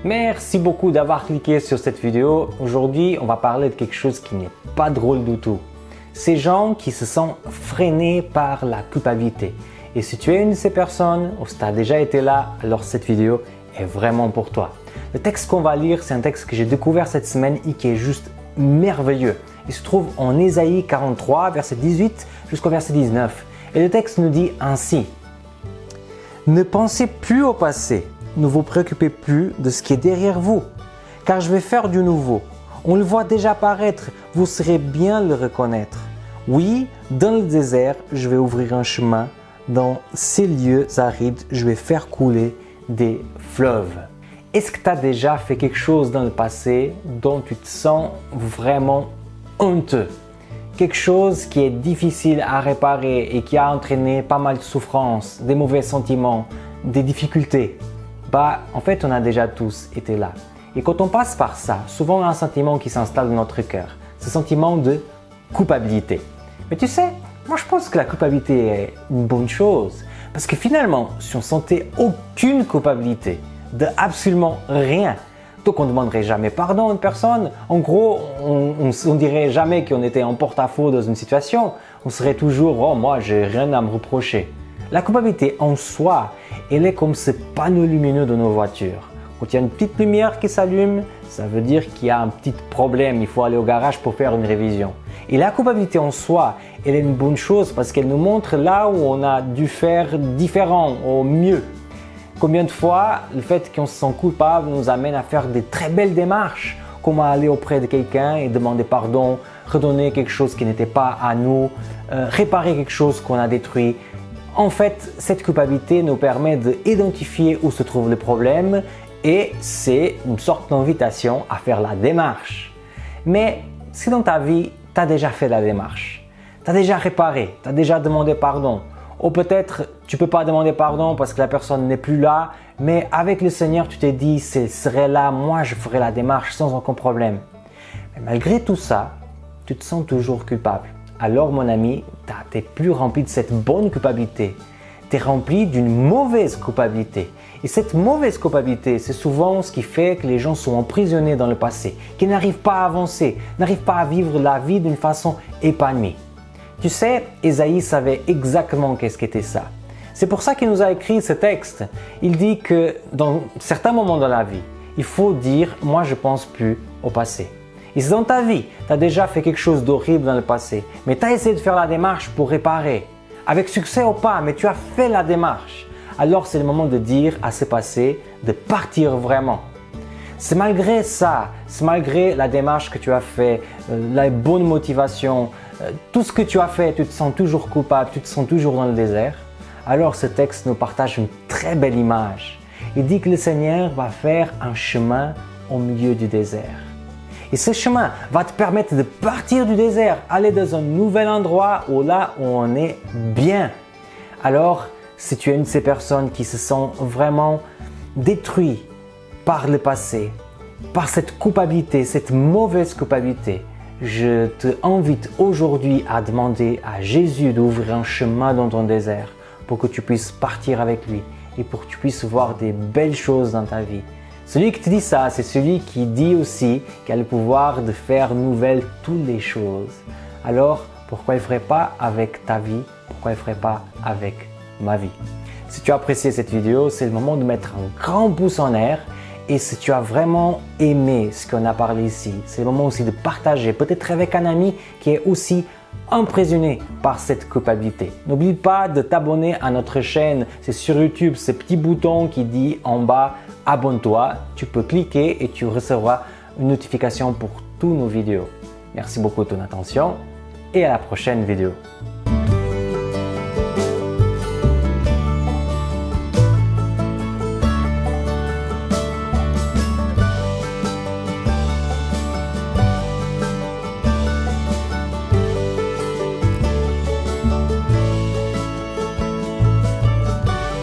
Merci beaucoup d'avoir cliqué sur cette vidéo. Aujourd'hui, on va parler de quelque chose qui n'est pas drôle du tout. Ces gens qui se sentent freinés par la culpabilité. Et si tu es une de ces personnes ou si tu as déjà été là, alors cette vidéo est vraiment pour toi. Le texte qu'on va lire, c'est un texte que j'ai découvert cette semaine et qui est juste merveilleux. Il se trouve en Ésaïe 43, verset 18 jusqu'au verset 19. Et le texte nous dit ainsi: Ne pensez plus au passé, ne vous préoccupez plus de ce qui est derrière vous, car je vais faire du nouveau. On le voit déjà apparaître, vous saurez bien le reconnaître. Oui, dans le désert, je vais ouvrir un chemin. Dans ces lieux arides, je vais faire couler des fleuves. Est-ce que tu as déjà fait quelque chose dans le passé dont tu te sens vraiment honteux? Quelque chose qui est difficile à réparer et qui a entraîné pas mal de souffrance, des mauvais sentiments, des difficultés? En fait, on a déjà tous été là. Et quand on passe par ça, souvent on a un sentiment qui s'installe dans notre cœur, ce sentiment de culpabilité. Mais tu sais, moi je pense que la culpabilité est une bonne chose. Parce que finalement, si on sentait aucune culpabilité de absolument rien, donc on ne demanderait jamais pardon à une personne. En gros, on dirait jamais qu'on était en porte-à-faux dans une situation. On serait toujours « Oh, moi, j'ai rien à me reprocher ». La culpabilité en soi, elle est comme ce panneau lumineux de nos voitures. Quand il y a une petite lumière qui s'allume, ça veut dire qu'il y a un petit problème. Il faut aller au garage pour faire une révision. Et la culpabilité en soi, elle est une bonne chose parce qu'elle nous montre là où on a dû faire différent, au mieux. Combien de fois le fait qu'on se sent coupable nous amène à faire des très belles démarches, comme à aller auprès de quelqu'un et demander pardon, redonner quelque chose qui n'était pas à nous, réparer quelque chose qu'on a détruit. En fait, cette culpabilité nous permet d'identifier où se trouve le problème et c'est une sorte d'invitation à faire la démarche. Mais si dans ta vie, tu as déjà fait la démarche, tu as déjà réparé, tu as déjà demandé pardon, ou peut-être tu ne peux pas demander pardon parce que la personne n'est plus là, mais avec le Seigneur, tu t'es dit, s'il serait là, moi je ferais la démarche sans aucun problème. Mais malgré tout ça, tu te sens toujours culpable. Alors mon ami, tu n'es plus rempli de cette bonne culpabilité. Tu es rempli d'une mauvaise culpabilité. Et cette mauvaise culpabilité, c'est souvent ce qui fait que les gens sont emprisonnés dans le passé, qu'ils n'arrivent pas à avancer, n'arrivent pas à vivre la vie d'une façon épanouie. Tu sais, Ésaïe savait exactement qu'est-ce qu'était ça. C'est pour ça qu'il nous a écrit ce texte. Il dit que dans certains moments de la vie, il faut dire « moi je ne pense plus au passé ». Et si dans ta vie, tu as déjà fait quelque chose d'horrible dans le passé, mais tu as essayé de faire la démarche pour réparer, avec succès ou pas, mais tu as fait la démarche, alors c'est le moment de dire à ce passé de partir vraiment. C'est malgré ça, c'est malgré la démarche que tu as fait, la bonne motivation, tout ce que tu as fait, tu te sens toujours coupable, tu te sens toujours dans le désert. Alors ce texte nous partage une très belle image. Il dit que le Seigneur va faire un chemin au milieu du désert. Et ce chemin va te permettre de partir du désert, aller dans un nouvel endroit où là où on est bien. Alors, si tu es une de ces personnes qui se sont vraiment détruites par le passé, par cette culpabilité, cette mauvaise culpabilité, je te invite aujourd'hui à demander à Jésus d'ouvrir un chemin dans ton désert pour que tu puisses partir avec lui et pour que tu puisses voir des belles choses dans ta vie. Celui qui te dit ça, c'est celui qui dit aussi qu'il a le pouvoir de faire nouvelles toutes les choses. Alors, pourquoi il ne ferait pas avec ta vie? Pourquoi il ne ferait pas avec ma vie? Si tu as apprécié cette vidéo, c'est le moment de mettre un grand pouce en l'air. Et si tu as vraiment aimé ce qu'on a parlé ici, c'est le moment aussi de partager, peut-être avec un ami qui est aussi impressionné par cette culpabilité. N'oublie pas de t'abonner à notre chaîne, c'est sur YouTube, ce petit bouton qui dit en bas « Abonne-toi ». Tu peux cliquer et tu recevras une notification pour toutes nos vidéos. Merci beaucoup de ton attention et à la prochaine vidéo.